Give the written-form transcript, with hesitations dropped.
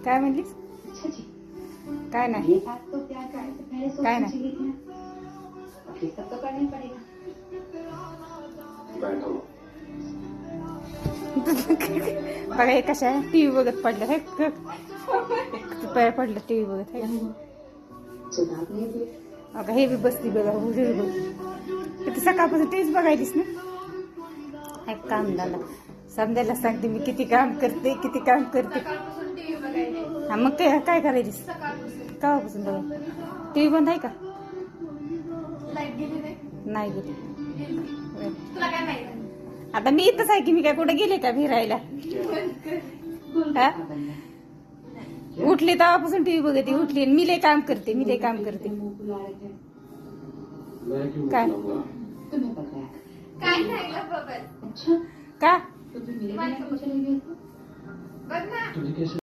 काय म्हणलीस? काय नाही काय नाही. बघा हे कशा टीव्ही बघत पडलं हे पाय पडलं टीव्ही बघत आहे. अगं हे बी बसती बघा किती सकाळपासून टीव्हीच बघायलीस ना. एक काम झालं समजायला सांगते मी किती काम करते किती काम करते. हा मग काय करायलीस केव्हापासून बघा टीव्ही बंद आहे का? नाही गेली. आता मी इथंच आहे की मी काय कुठे गेले का फिरायला? उठली तेव्हापासून टीव्ही बघते उठली मी लय काम करते मी लय काम करते. काय का